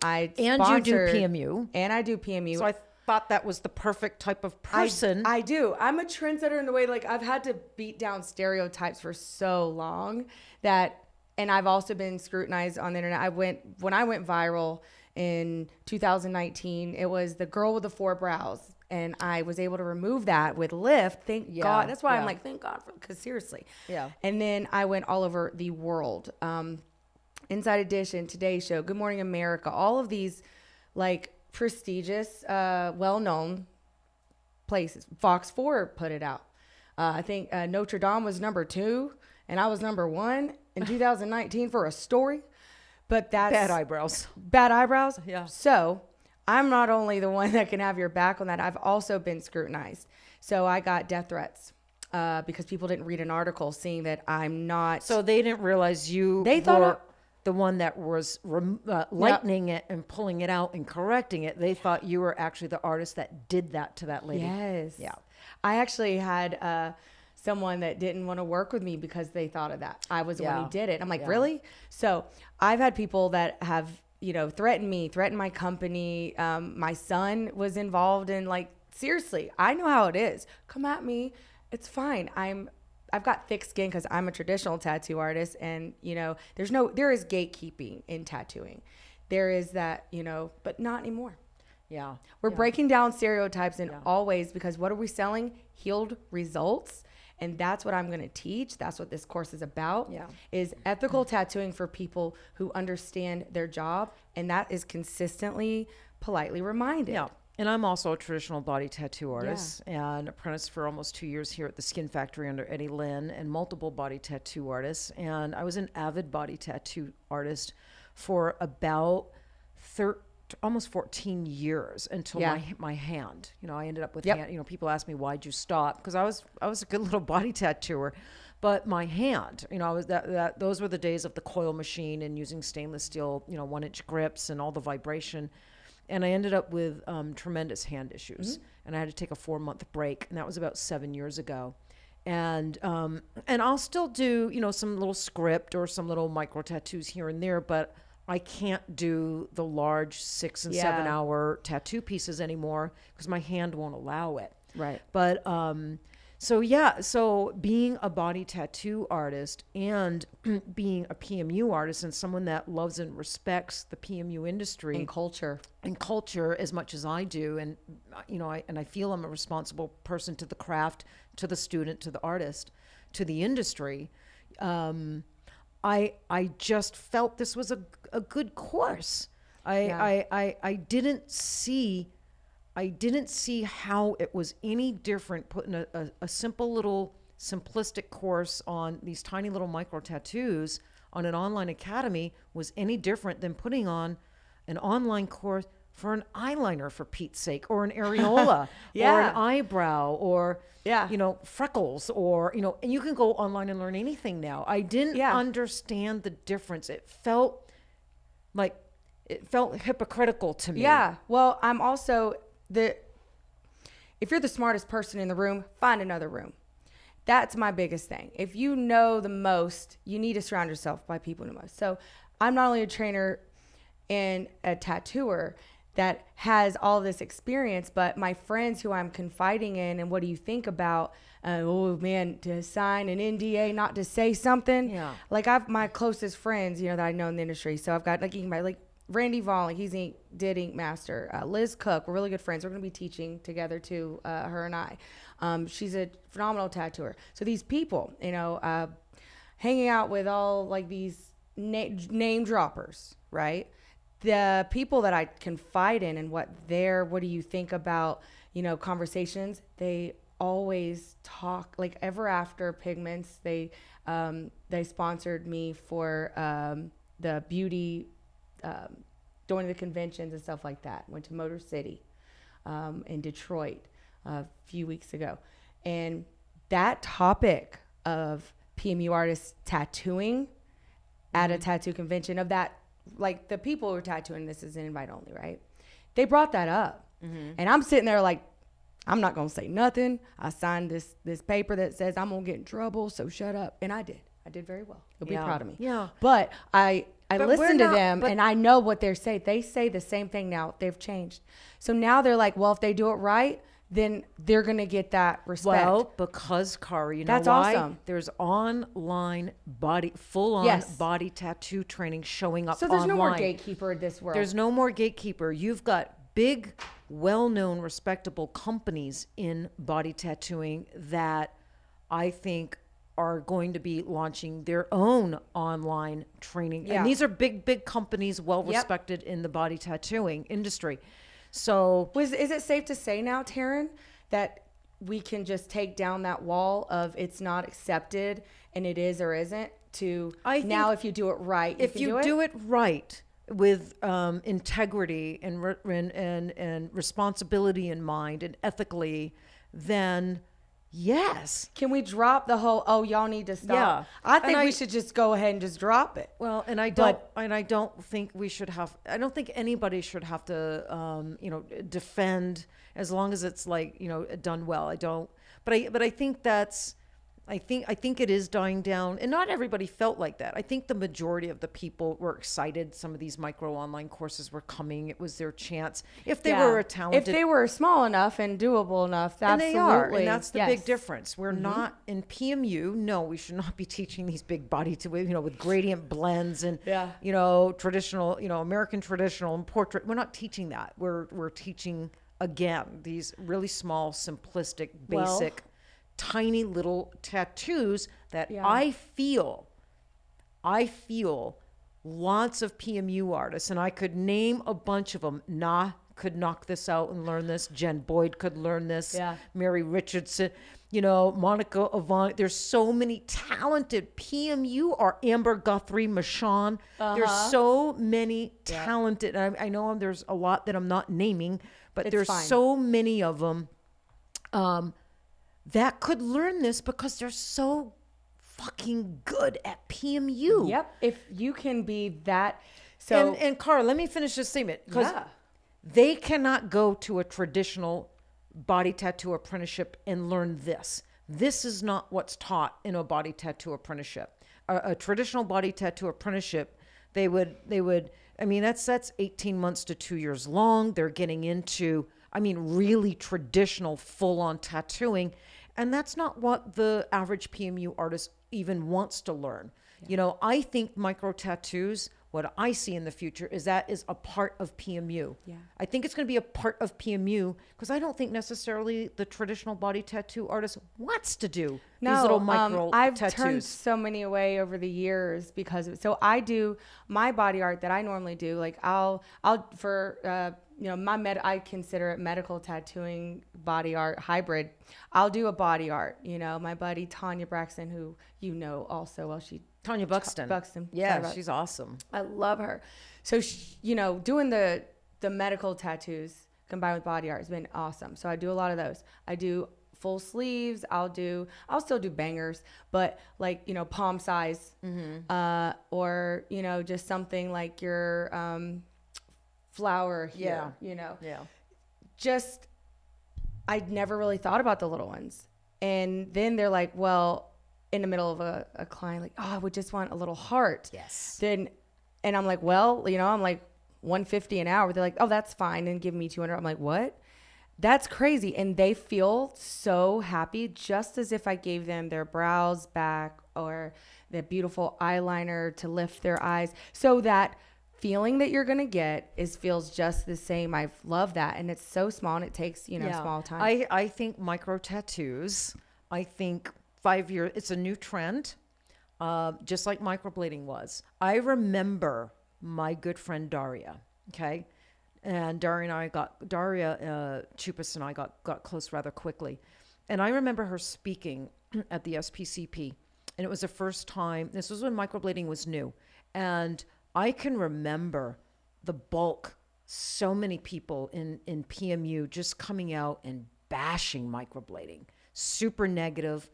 PMU. And I do PMU. So I thought that was the perfect type of person. I do. I'm a trendsetter in the way, I've had to beat down stereotypes for so long and I've also been scrutinized on the internet. When I went viral in 2019, it was the girl with the four brows. And I was able to remove that with lift. Thank God. That's why I'm like, thank God, because seriously. Yeah. And then I went all over the world. Inside Edition, Today Show, Good Morning America, all of these prestigious, well-known places. Fox 4 put it out. I think Notre Dame was number 2 and I was number 1 in 2019 for a story. But that's bad eyebrows. Bad eyebrows? Yeah. So I'm not only the one that can have your back on that, I've also been scrutinized. So I got death threats because people didn't read an article seeing that I'm not. So they didn't realize they thought the one that was lightening it and pulling it out and correcting it. They thought you were actually the artist that did that to that lady. Yes. Yeah. I actually had someone that didn't want to work with me because they thought of that. I was the one who did it. I'm like, really? So I've had people that have threatened me, threatened my company. My son was involved in seriously, I know how it is. Come at me. It's fine. I've got thick skin because I'm a traditional tattoo artist and there is gatekeeping in tattooing. there is that, you know, but not anymore. Yeah. We're breaking down stereotypes in Yeah. all ways, because what are we selling? Healed results. And that's what I'm going to teach. That's what this course is about, is ethical tattooing for people who understand their job. And that is consistently, politely reminded. Yeah. And I'm also a traditional body tattoo artist and apprenticed for almost 2 years here at the Skin Factory under Eddie Lynn, and multiple body tattoo artists. And I was an avid body tattoo artist for about almost 14 years until my hand. You know, I ended up with hand. You know, people ask me, why'd you stop? Because I was a good little body tattooer. But my hand, you know, I was those were the days of the coil machine and using stainless steel, you know, 1-inch grips and all the vibration. And I ended up with tremendous hand issues, and I had to take a 4-month break, and that was about 7 years ago. And I'll still do, you know, some little script or some little micro tattoos here and there, but I can't do the large 6 and 7 hour tattoo pieces anymore because my hand won't allow it. Right. But so being a body tattoo artist and being a PMU artist and someone that loves and respects the PMU industry and culture as much as I do, and you know, I feel I'm a responsible person to the craft, to the student, to the artist, to the industry. I just felt this was a good course. I didn't see how it was any different putting a simple little simplistic course on these tiny little micro tattoos on an online academy was any different than putting on an online course for an eyeliner, for Pete's sake, or an areola, or an eyebrow, or you know, freckles, or you know, and you can go online and learn anything now. I didn't understand the difference. It felt hypocritical to me. Yeah. Well, I'm also if you're the smartest person in the room, find another room. That's my biggest thing. If you know the most, you need to surround yourself by people who know the most. So I'm not only a trainer and a tattooer that has all this experience, but my friends who I'm confiding in, and what do you think about, oh man, to sign an NDA, not to say something. Yeah. Like my closest friends, you know, that I know in the industry. So I've got like Randy Vaughn, he's did Ink Master. Liz Cook, we're really good friends. We're going to be teaching together too, her and I. She's a phenomenal tattooer. So these people, you know, hanging out with all like these name droppers, right? The people that I confide in and what do you think about, you know, conversations, they always talk, like ever after Pigments, they sponsored me for the beauty, going to the conventions and stuff like that. Went to Motor City in Detroit a few weeks ago. And that topic of PMU artists tattooing at a tattoo convention, of that, like the people who are tattooing, this is an invite only, right? They brought that up. And I'm sitting there like, I'm not going to say nothing. I signed this paper that says I'm going to get in trouble, so shut up. And I did. I did very well. You'll be proud of me. Yeah. But I listen to them, and I know what they say. They say the same thing now. They've changed. So now they're like, well, if they do it right, then they're going to get that respect. Well, because Kari, you know That's why? awesome. There's online full-on body tattoo training showing up So there's online. no more gatekeeper in this world. There's no more gatekeeper. You've got big, well-known, respectable companies in body tattooing that I think are going to be launching their own online training. Yeah. And these are big companies, well-respected in the body tattooing industry. So is it safe to say now, Teryn, that we can just take down that wall of it's not accepted and it is or isn't, to now if you do it right, if you do it right with integrity and responsibility in mind and ethically, then yes. Can we drop the whole, oh, y'all need to stop? Yeah. I think we should just go ahead and just drop it. Well, and I don't think we should have, I don't think anybody should have to, you know, defend, as long as it's like, you know, done well. I don't, but I think that's, I think it is dying down, and not everybody felt like that. I think the majority of the people were excited. Some of these micro online courses were coming. It was their chance. If they were a talented, if they were small enough and doable enough, and absolutely. they are, and that's the big difference. We're not in PMU. No, we should not be teaching these big body to, with gradient blends and traditional, American traditional and portrait. We're not teaching that. We're teaching again these really small, simplistic, basic, tiny little tattoos that I feel lots of PMU artists, and I could name a bunch of them. Could knock this out and learn this. Jen Boyd could learn this. Yeah. Mary Richardson, Monica Avant. There's so many talented PMU, or Amber Guthrie, Michonne. There's so many talented. I know there's a lot that I'm not naming, but there's so many of them that could learn this because they're so fucking good at PMU. Yep. If you can be that. So and Cara, let me finish this statement, because they cannot go to a traditional body tattoo apprenticeship and learn this. This is not what's taught in a body tattoo apprenticeship. A traditional body tattoo apprenticeship, they would. I mean, that's 18 months to 2 years long. They're getting into, really traditional full-on tattooing. And that's not what the average PMU artist even wants to learn. Yeah. I think micro tattoos, what I see in the future is that is a part of PMU. Yeah. I think it's going to be a part of PMU because I don't think necessarily the traditional body tattoo artist wants to do these little micro I've tattoos. turned so many away over the years because of it. So I do my body art that I normally do. Like I'll for I consider it medical tattooing body art hybrid. I'll do a body art. My buddy Tanya Braxton, who also Tanya Buxton. Yeah, she's awesome. I love her. So doing the medical tattoos combined with body art has been awesome. So I do a lot of those. I do full sleeves. I'll still do bangers, but palm size, or just something like your flower here. Just I'd never really thought about the little ones, and then they're like, well, in the middle of a client, like, oh, I would just want a little heart. Yes. And I'm like, well, I'm like $150 an hour. They're like, oh, that's fine, and give me $200. I'm like, what? That's crazy. And they feel so happy, just as if I gave them their brows back or the beautiful eyeliner to lift their eyes. So that feeling that you're going to get feels just the same. I love that. And it's so small, and it takes, small time. I think micro tattoos, 5 years, it's a new trend, just like microblading was. I remember my good friend Daria, okay? And Daria Chupas and I got close rather quickly. And I remember her speaking at the SPCP, and it was the first time, this was when microblading was new. And I can remember the bulk, so many people in PMU just coming out and bashing microblading, super negative,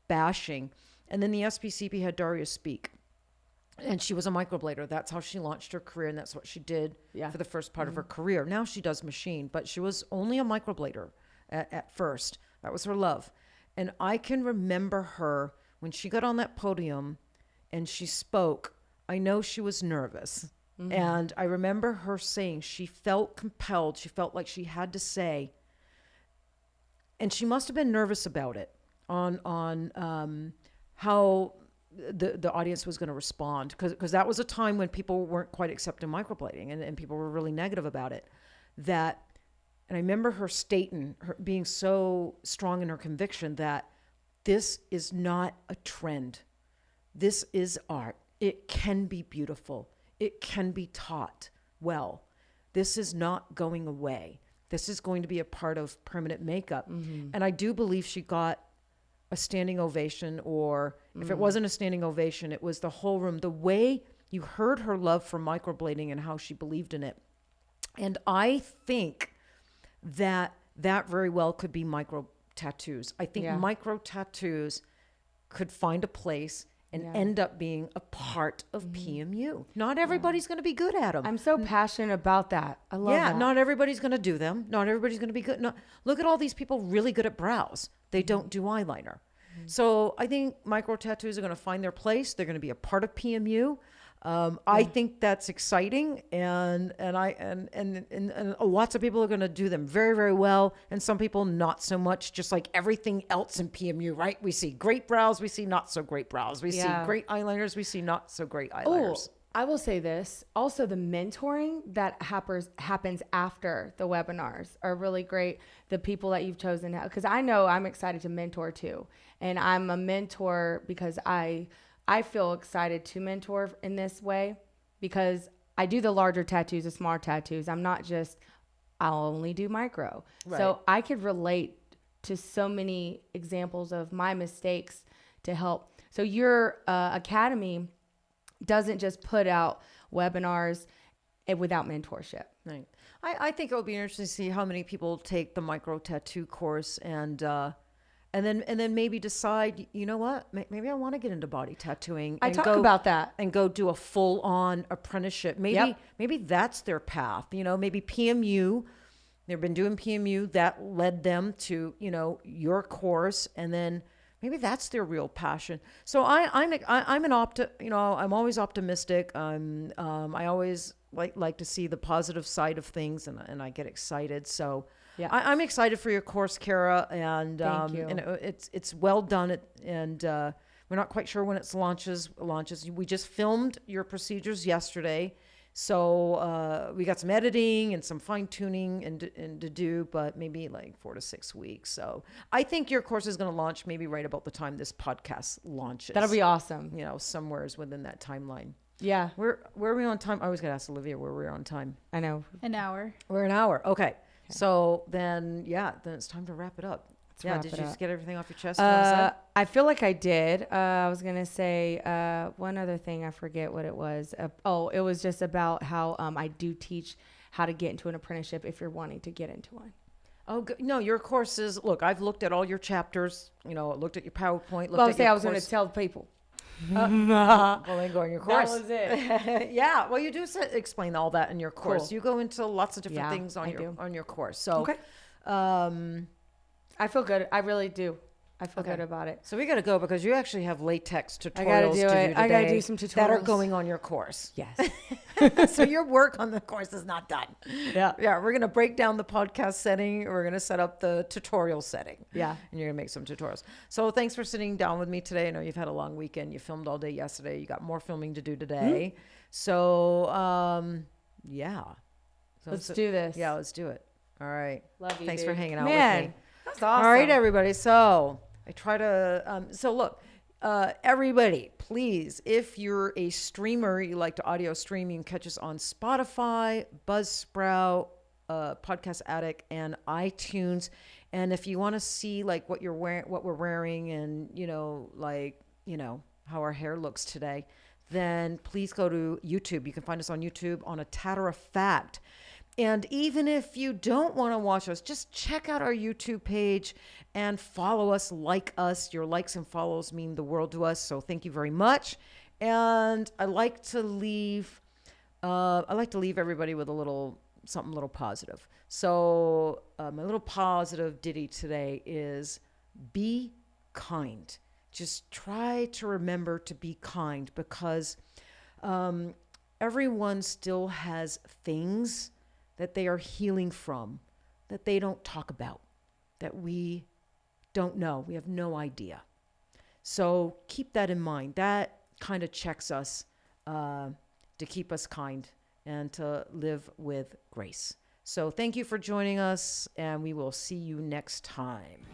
bashing. And then the SPCP had Daria speak, and she was a microblader. That's how she launched her career, and that's what she did for the first part of her career. Now she does machine, but she was only a microblader at first. That was her love. And I can remember her when she got on that podium and she spoke. I know she was nervous, and I remember her saying she felt compelled. She felt like she had to say, and she must have been nervous about it, on how the audience was going to respond, because that was a time when people weren't quite accepting microblading, and people were really negative about it. And I remember her stating, her being so strong in her conviction that this is not a trend. This is art. It can be beautiful. It can be taught well. This is not going away. This is going to be a part of permanent makeup. And I do believe she got a standing ovation, or if it wasn't a standing ovation, it was the whole room. The way you heard her love for microblading and how she believed in it. And I think that very well could be micro tattoos. I think micro tattoos could find a place and end up being a part of PMU. Not everybody's going to be good at them. I'm so passionate about that. I love that. Not everybody's going to do them. Not everybody's going to be good. Look at all these people really good at brows. They don't do eyeliner. So I think micro tattoos are going to find their place. They're going to be a part of PMU. I think that's exciting, and lots of people are going to do them very, very well, and some people not so much. Just like everything else in PMU, right? We see great brows, we see not so great brows, we see great eyeliners, we see not so great eyeliners. Oh, I will say this. Also, the mentoring that happens after the webinars are really great. The people that you've chosen, because I know I'm excited to mentor too, and I'm a mentor because I feel excited to mentor in this way because I do the larger tattoos, the smaller tattoos. I'm not just, I'll only do micro. Right. So I could relate to so many examples of my mistakes to help. So your academy doesn't just put out webinars without mentorship. Right. I think it will be interesting to see how many people take the micro tattoo course and then maybe decide, you know what, maybe I want to get into body tattooing. I talk about that. And go do a full-on apprenticeship. Maybe that's their path. You know, maybe PMU, they've been doing PMU, that led them to, you know, your course, and then maybe that's their real passion. So I'm always optimistic. I always like to see the positive side of things, and I get excited. So. Yeah, I'm excited for your course, Kara, and thank you. And it's well done. And we're not quite sure when it launches. We just filmed your procedures yesterday, so we got some editing and some fine tuning and to do, but maybe like 4 to 6 weeks. So I think your course is going to launch maybe right about the time this podcast launches. That'll be awesome. You know, somewhere's within that timeline. Yeah. Where are we on time? I always got to ask Olivia where we're on time. I know. An hour. We're an hour. Okay. So then it's time to wrap it up. Did you just get everything off your chest? I feel like I did. I was going to say one other thing. I forget what it was. It was just about how I do teach how to get into an apprenticeship if you're wanting to get into one. Oh, no, your courses. Look, I've looked at all your chapters, you know, looked at your PowerPoint. I was going to tell people. Well, then go in your course. That was it. Yeah. Well, you do explain all that in your course. Cool. You go into lots of different things on your course. So, okay. I feel good. I really do. I feel good about it. So we got to go because you actually have latex tutorials to do today. I got to do some tutorials that are going on your course. Yes. So your work on the course is not done. Yeah. Yeah. We're going to break down the podcast setting. We're going to set up the tutorial setting. Yeah. And you're going to make some tutorials. So thanks for sitting down with me today. I know you've had a long weekend. You filmed all day yesterday. You got more filming to do today. Mm-hmm. So, yeah. So let's do this. Yeah, let's do it. All right. Love you. Thanks for hanging out with me. That's awesome. All right, everybody. So I try to, look, everybody, please, if you're a streamer, you like to audio stream, you can catch us on Spotify, Buzzsprout, Podcast Addict, and iTunes. And if you want to see like what you're wearing, what we're wearing, and how our hair looks today, then please go to YouTube. You can find us on YouTube on a Tatter-a-fact. And even if you don't want to watch us, just check out our YouTube page and follow us, like us. Your likes and follows mean the world to us. So thank you very much. And I like to leave everybody with something a little positive. So my little positive ditty today is be kind. Just try to remember to be kind, because everyone still has things that they are healing from, that they don't talk about, that we don't know. We have no idea. So keep that in mind. That kind of checks us to keep us kind and to live with grace. So thank you for joining us, and we will see you next time.